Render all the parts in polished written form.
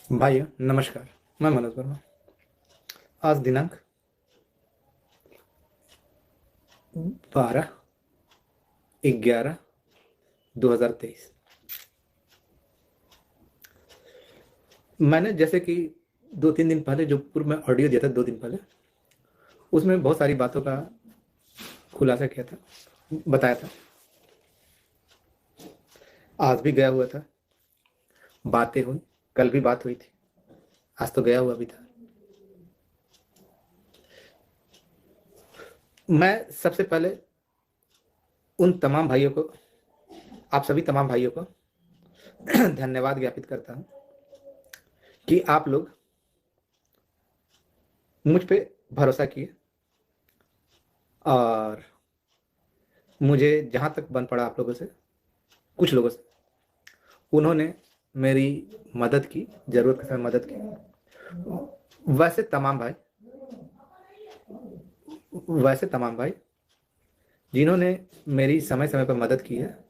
भाइयों नमस्कार। मैं मनोज वर्मा। आज दिनांक 12/11/2023। मैंने जैसे कि 2-3 दिन पहले जो पूर्व में ऑडियो दिया था, 2 दिन पहले, उसमें बहुत सारी बातों का खुलासा किया था, बताया था। आज भी गया हुआ था, बातें हुई, कल भी बात हुई थी, आज तो गया हुआ भी था। मैं सबसे पहले उन तमाम भाइयों को, आप सभी तमाम भाइयों को धन्यवाद ज्ञापित करता हूं कि आप लोग मुझ पे भरोसा किए और मुझे जहां तक बन पड़ा आप लोगों से, कुछ लोगों से, उन्होंने मेरी मदद की, जरूरत के समय मदद की। वैसे तमाम भाई जिन्होंने मेरी समय समय पर मदद की है,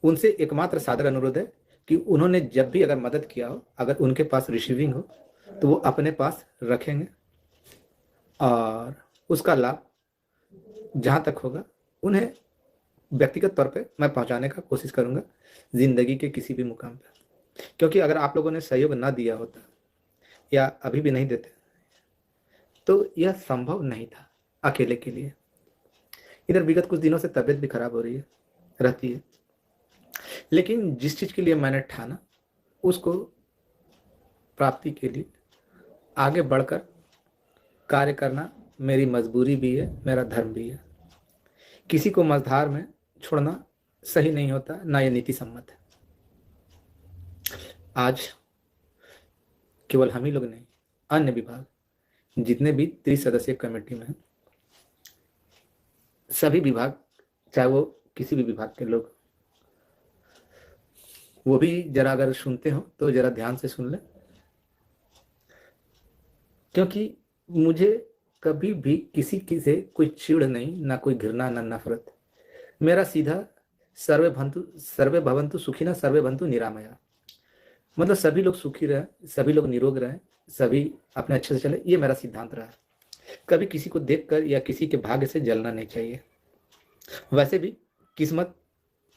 उनसे एकमात्र सादर अनुरोध है कि उन्होंने जब भी अगर मदद किया हो, अगर उनके पास रिसीविंग हो, तो वो अपने पास रखेंगे और उसका लाभ जहां तक होगा उन्हें व्यक्तिगत तौर पे मैं पहुंचाने का कोशिश करूंगा, जिंदगी के किसी भी मुकाम पे। क्योंकि अगर आप लोगों ने सहयोग ना दिया होता या अभी भी नहीं देते तो यह संभव नहीं था अकेले के लिए। इधर विगत कुछ दिनों से तबीयत भी खराब हो रही है, रहती है, लेकिन जिस चीज के लिए मैंने ठाना उसको प्राप्ति के लिए आगे बढ़कर कार्य करना मेरी मजबूरी भी है, मेरा धर्म भी है। किसी को मझधार में छोड़ना सही नहीं होता, ना ये नीति सम्मत है। आज केवल हम ही लोग नहीं, अन्य विभाग जितने भी 30 सदस्यीय कमेटी में हैं, सभी विभाग, चाहे वो किसी भी विभाग के लोग, वो भी जरा अगर सुनते हो तो जरा ध्यान से सुन ले। क्योंकि मुझे कभी भी किसी की से कोई चिढ़ नहीं, ना कोई घृणा, ना नफरत। मेरा सीधा सर्वे भवंतु सुखिनः सर्वे भवन्तु निरामया। मतलब सभी लोग सुखी रहे, सभी लोग निरोग रहे, सभी अपने अच्छे से चले, ये मेरा सिद्धांत रहा है। कभी किसी को देखकर या किसी के भाग्य से जलना नहीं चाहिए। वैसे भी किस्मत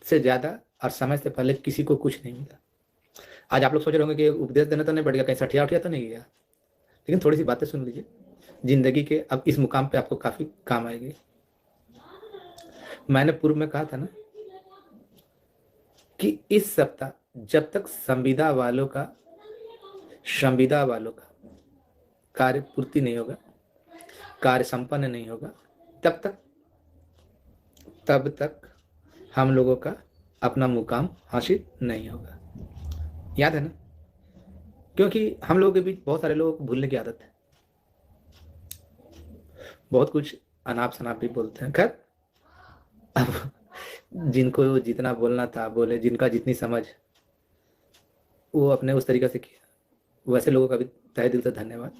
से ज्यादा और समय से पहले किसी को कुछ नहीं मिला। आज आप लोग सोच रहे होंगे कि उपदेश देने तो नहीं पड़ गया, कहीं सठिया उठिया तो नहीं गया, लेकिन थोड़ी सी बातें सुन लीजिए, जिंदगी के अब इस मुकाम पे आपको काफी काम आएगी। मैंने पूर्व में कहा था ना कि इस सप्ताह जब तक संविदा वालों का कार्य पूर्ति नहीं होगा, कार्य संपन्न नहीं होगा, तब तक हम लोगों का अपना मुकाम हासिल नहीं होगा। याद है ना? क्योंकि हम लोगों के बीच बहुत सारे लोगों को भूलने की आदत है, बहुत कुछ अनाप शनाप भी बोलते हैं। खैर, अब जिनको जितना बोलना था बोले, जिनका जितनी समझ, वो अपने उस तरीके से किया। वैसे लोगों का भी तहे दिल से धन्यवाद।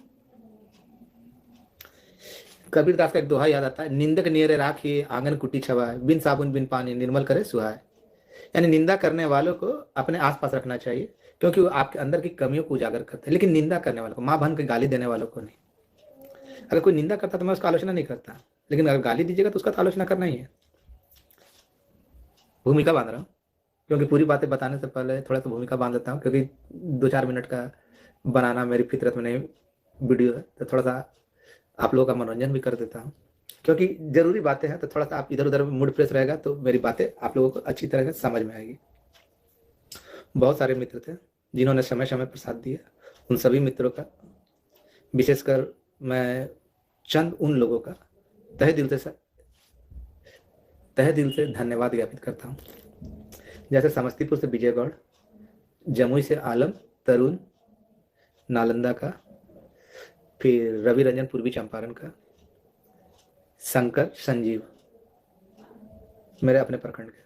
कबीर दास का एक दोहा याद आता है, निंदक नियरे राखिए आंगन कुटी छवाए, बिन साबुन बिन पानी निर्मल करे सुहाए। यानी निंदा करने वालों को अपने आसपास रखना चाहिए, क्योंकि वो आपके अंदर की कमियों को उजागर करते हैं, लेकिन निंदा करने वालों को, माँ बहन के गाली देने वालों को नहीं। अगर कोई निंदा करता तो मैं उसका आलोचना नहीं करता, लेकिन अगर गाली दीजिएगा तो उसका तो आलोचना करना ही है। भूमिका बांध रहा हूँ, क्योंकि पूरी बातें बताने से पहले थोड़ा सा भूमिका बांध देता हूँ, क्योंकि 2-4 मिनट का बनाना मेरी फितरत में नहीं वीडियो है, तो थोड़ा सा आप लोगों का मनोरंजन भी कर देता हूँ। क्योंकि जरूरी बातें हैं, तो थोड़ा सा आप इधर उधर मूड फ्रेश रहेगा तो मेरी बातें आप लोगों को अच्छी तरह से समझ में आएगी। बहुत सारे मित्र थे जिन्होंने समय समय पर साथ दिया। उन सभी मित्रों का, विशेषकर मैं चंद उन लोगों का तहे दिल से धन्यवाद ज्ञापित करता हूँ। जैसे समस्तीपुर से विजय गौड़, जमुई से आलम तरुण, नालंदा का, फिर रवि रंजन पूर्वी चंपारण का, शंकर संजीव मेरे अपने प्रखंड के,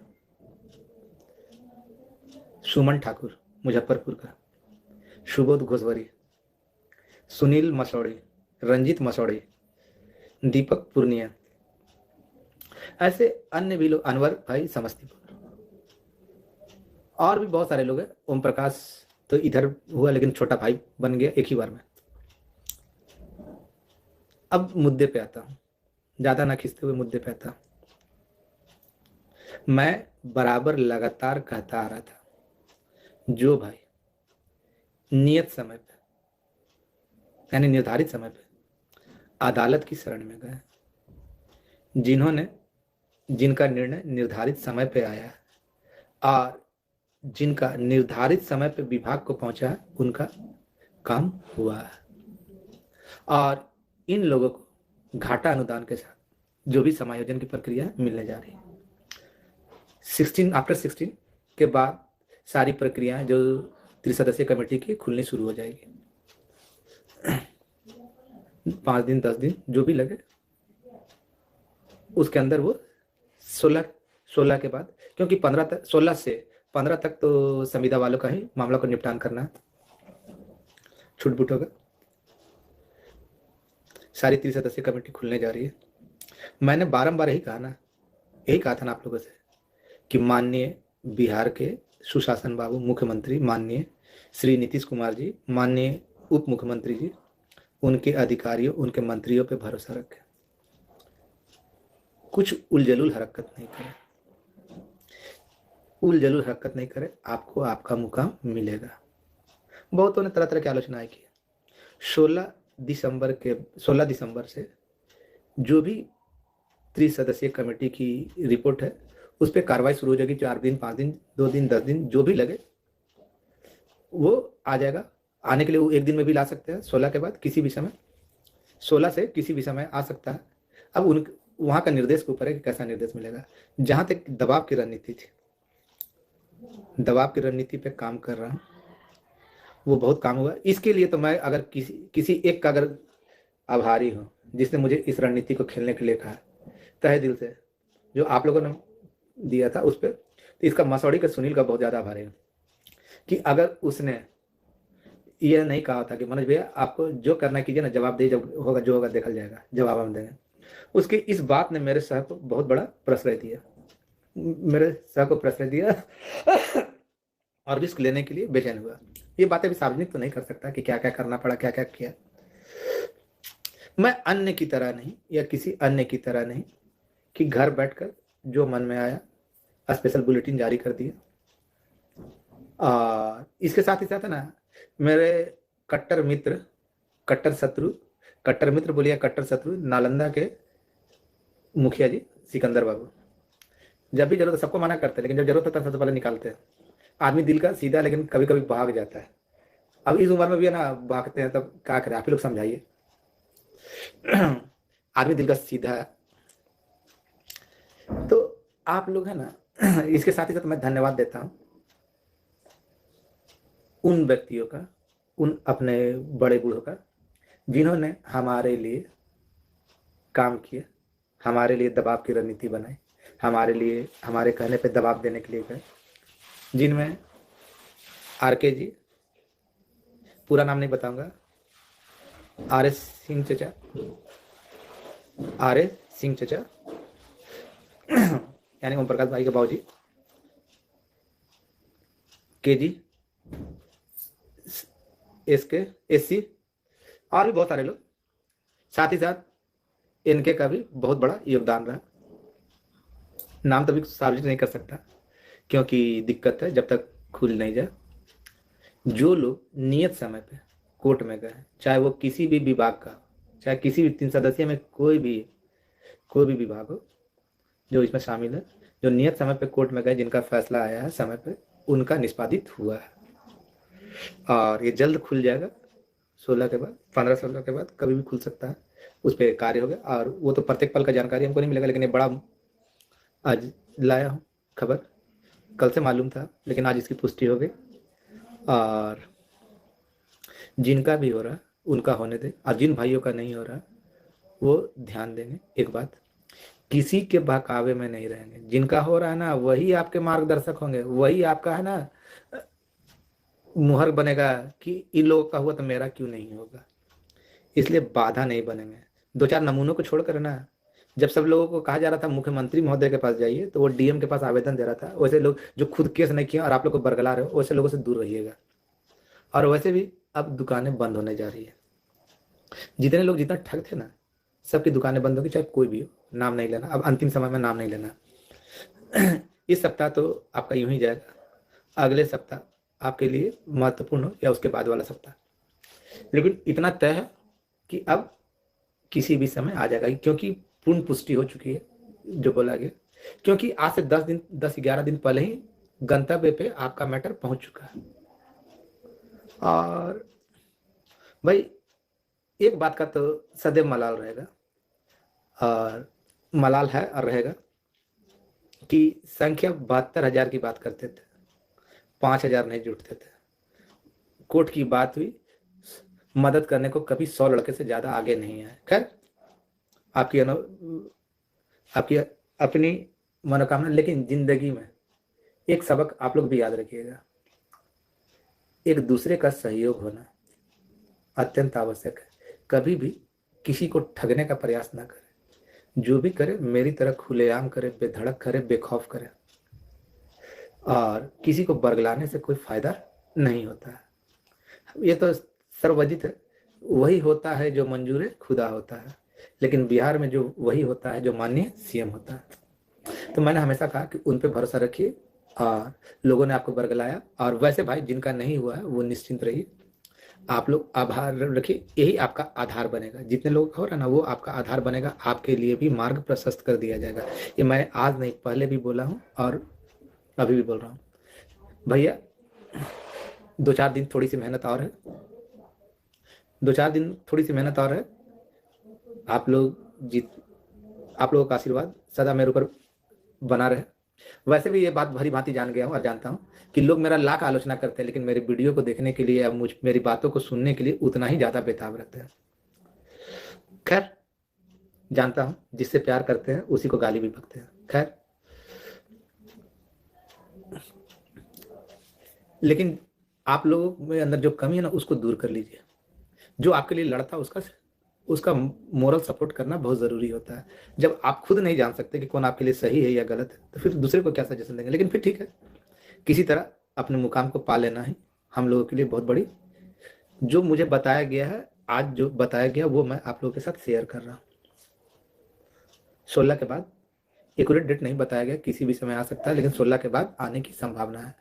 सुमन ठाकुर मुजफ्फरपुर का, सुबोध घोषवरी, सुनील मसौड़ी, रंजीत मसौड़ी, दीपक पूर्णिया, ऐसे अन्य भी लोग, अनवर भाई समस्तीपुर, और भी बहुत सारे लोग हैं, ओम प्रकाश तो इधर हुआ, लेकिन छोटा भाई बन गया एक ही बार में। अब मुद्दे पे आता हूँ, ज्यादा ना खींचते हुए मुद्दे पे आता हूँ। मैं बराबर लगातार कहता आ रहा था, जो भाई नियत समय पे यानी निर्धारित समय पे अदालत की शरण में गए, जिनका निर्णय निर्धारित समय पे आया और जिनका निर्धारित समय पे विभाग को पहुंचा, उनका काम हुआ है। और इन लोगों को घाटा अनुदान के साथ जो भी समायोजन की प्रक्रिया मिलने जा रही है, 16 के बाद सारी प्रक्रियाएं जो त्रिसदस्यीय कमेटी की खुलनी शुरू हो जाएगी। 5 दिन 10 दिन जो भी लगे, उसके अंदर वो 16 के बाद, क्योंकि 16 से 15 तक तो संविदा वालों का ही मामला को निपटान करना है, छुटपुट होगा। सारी त्रिसदस्यीय कमेटी खुलने जा रही है। मैंने बारंबार यही कहा था ना आप लोगों से कि माननीय बिहार के सुशासन बाबू मुख्यमंत्री, माननीय श्री नीतीश कुमार जी, माननीय उप मुख्यमंत्री जी, उनके अधिकारियों, उनके मंत्रियों पे भरोसा रखें, कुछ उलझुल हरकत नहीं करे, आपको आपका मुकाम मिलेगा। बहुतों ने तरह तरह की आलोचनाएं की। 16 दिसंबर से जो भी त्रिसदस्यीय कमेटी की रिपोर्ट है उस पर कार्रवाई शुरू हो जाएगी। 4 दिन 5 दिन 2 दिन 10 दिन जो भी लगे वो आ जाएगा। आने के लिए वो एक दिन में भी ला सकते हैं। 16 के बाद किसी भी समय, 16 से किसी भी समय आ सकता है। अब वहां का निर्देश के ऊपर है कि कैसा निर्देश मिलेगा। जहां तक दबाव की रणनीति थी, दबाव की रणनीति पे काम कर रहा हूं, वो बहुत काम हुआ। इसके लिए तो मैं अगर किसी एक का अगर आभारी हूं जिसने मुझे इस रणनीति को खेलने के लिए कहा तहे दिल से, जो आप लोगों ने दिया था उस पर, तो इसका मसौड़ी का सुनील का बहुत ज्यादा आभारी हूं कि अगर उसने ये नहीं कहा था कि मनोज भैया आपको जो करना कीजिए ना, जवाब दे, जब होगा जो होगा देखल जाएगा, जवाब हम देंगे। उसकी इस बात ने मेरे सह को बहुत बड़ा प्रश्रय दिया, और रिस्क लेने के लिए बेचैन हुआ। ये बातें भी सार्वजनिक तो नहीं कर सकता कि क्या क्या करना पड़ा, क्या क्या किया। मैं अन्य की तरह नहीं, या किसी अन्य की तरह नहीं कि घर बैठकर जो मन में आया स्पेशल बुलेटिन जारी कर दिया। और इसके साथ ही साथ है ना, मेरे कट्टर मित्र बोलिए कट्टर शत्रु, नालंदा के मुखिया जी सिकंदर बाबू, जब भी जरूरत सबको मना करते हैं, लेकिन जब जरूरत होता है सबसे पहले निकालते हैं। आदमी दिल का सीधा, लेकिन कभी कभी भाग जाता है। अब इस उम्र में भी है ना भागते हैं, तब क्या करें, आप ही लोग समझाइए। आदमी दिल का सीधा है। तो आप लोग है ना, इसके साथ ही साथ मैं धन्यवाद देता हूं उन व्यक्तियों का, उन अपने बड़े बूढ़ों का, जिन्होंने हमारे लिए काम किया, हमारे लिए दबाव की रणनीति बनाई, हमारे लिए हमारे कहने पे दबाव देने के लिए गए। जिनमें आरके जी, पूरा नाम नहीं बताऊंगा, आर.एस. सिंह चचा यानी ओम प्रकाश भाई के बाबूजी, के जी, एससी, और भी बहुत सारे लोग। साथ ही साथ इनके का भी बहुत बड़ा योगदान रहा। नाम तो भी सार्वजनिक नहीं कर सकता क्योंकि दिक्कत है, जब तक खुल नहीं जाए। जो लोग नियत समय पे कोर्ट में गए, चाहे वो किसी भी विभाग का, चाहे किसी भी 3 सदस्यीय में कोई भी विभाग हो जो इसमें शामिल है, जो नियत समय पे कोर्ट में गए, जिनका फैसला आया है समय पे, उनका निष्पादित हुआ है। और ये जल्द खुल जाएगा। 16 के बाद, 15-16 के बाद कभी भी खुल सकता है। उस पर कार्य हो गया। और वो तो प्रत्येक पल का जानकारी हमको नहीं मिलेगा, लेकिन ये बड़ा आज लाया हूँ खबर, कल से मालूम था लेकिन आज इसकी पुष्टि हो गई। और जिनका भी हो रहा उनका होने दे, और जिन भाइयों का नहीं हो रहा वो ध्यान देंगे। एक बात, किसी के बहकावे में नहीं रहेंगे। जिनका हो रहा है ना, वही आपके मार्गदर्शक होंगे, वही आपका है ना मुहर बनेगा कि इन लोगों का हुआ तो मेरा क्यों नहीं होगा। इसलिए बाधा नहीं बनेंगे। 2-4 नमूनों को छोड़कर ना, जब सब लोगों को कहा जा रहा था मुख्यमंत्री महोदय के पास जाइए, तो वो डीएम के पास आवेदन दे रहा था। वैसे लोग जो खुद केस नहीं किया और आप लोग को बरगला रहे हो, वैसे लोगों से दूर रहिएगा। और वैसे भी अब दुकानें बंद होने जा रही है। जितने लोग जितना ठग थे ना, सबकी दुकानें बंद होगी, चाहे कोई भी हो, नाम नहीं लेना, अब अंतिम समय में नाम नहीं लेना। इस सप्ताह तो आपका यूं ही जाएगा, अगले सप्ताह आपके लिए महत्वपूर्ण हो या उसके बाद वाला सप्ताह, लेकिन इतना तय है कि अब किसी भी समय आ जाएगा, क्योंकि पूर्ण पुष्टि हो चुकी है जो बोला गया। क्योंकि आज से 10-11 दिन पहले ही गंतव्य पे आपका मैटर पहुंच चुका है। और भाई एक बात का तो सदैव मलाल रहेगा, और मलाल है और रहेगा कि संख्या 72,000 की बात करते थे, 5,000 नहीं जुटते थे। कोर्ट की बात हुई, मदद करने को कभी 100 लड़के से ज्यादा आगे नहीं आए। खैर आपकी आपकी अपनी मनोकामना, लेकिन जिंदगी में एक सबक आप लोग भी याद रखिएगा, एक दूसरे का सहयोग होना अत्यंत आवश्यक है। कभी भी किसी को ठगने का प्रयास ना करें, जो भी करे मेरी तरह खुलेआम करे, बेधड़क करे, बेखौफ करे, और किसी को बरगलाने से कोई फायदा नहीं होता है। ये तो सर्वजित है, वही होता है जो मंजूर खुदा होता है, लेकिन बिहार में जो वही होता है जो माननीय सीएम होता है। तो मैंने हमेशा कहा कि उन पे भरोसा रखिए, और लोगों ने आपको बरगलाया, और वैसे भाई जिनका नहीं हुआ है वो निश्चिंत रहिए, आप लोग आभार रखिए, यही आपका आधार बनेगा। जितने लोग हो रहा ना, वो आपका आधार बनेगा, आपके लिए भी मार्ग प्रशस्त कर दिया जाएगा। ये मैं आज नहीं पहले भी बोला हूँ और अभी भी बोल रहा हूँ। भैया 2-4 दिन थोड़ी सी मेहनत और है, 2-4 दिन थोड़ी सी मेहनत और है। आप लोगों का आशीर्वाद सदा मेरे ऊपर बना रहे। वैसे भी ये बात भली भांति जान गया हूँ और जानता हूँ कि लोग मेरा लाख आलोचना करते हैं, लेकिन मेरी वीडियो को देखने के लिए या मेरी बातों को सुनने के लिए उतना ही ज्यादा बेताब रहते हैं। खैर जानता हूँ, जिससे प्यार करते हैं उसी को गाली भी बकते हैं। खैर, लेकिन आप लोगों में अंदर जो कमी है ना, उसको दूर कर लीजिए। जो आपके लिए लड़ता है उसका मोरल सपोर्ट करना बहुत जरूरी होता है। जब आप खुद नहीं जान सकते कि कौन आपके लिए सही है या गलत है, तो फिर दूसरे को क्या सजेशन देंगे। लेकिन फिर ठीक है, किसी तरह अपने मुकाम को पा लेना ही हम लोगों के लिए बहुत बड़ी। जो मुझे बताया गया है, आज जो बताया गया वो मैं आप लोगों के साथ शेयर कर रहा हूँ। 16 के बाद एक्यूरेट डेट नहीं बताया गया, किसी भी समय आ सकता है, लेकिन 16 के बाद आने की संभावना है।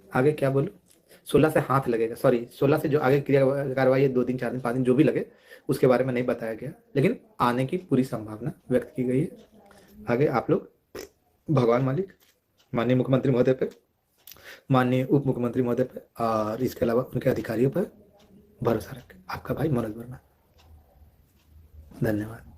आगे क्या बोलूं, 16 से हाथ लगेगा, सॉरी 16 से जो आगे क्रिया कार्रवाई 2 दिन 4 दिन 5 दिन जो भी लगे, उसके बारे में नहीं बताया गया, लेकिन आने की पूरी संभावना व्यक्त की गई है। आगे आप लोग भगवान मालिक, माननीय मुख्यमंत्री महोदय पे, माननीय उप मुख्यमंत्री महोदय पे, और इसके अलावा उनके अधिकारियों पर भरोसा रखें। आपका भाई मनोज वर्मा। धन्यवाद।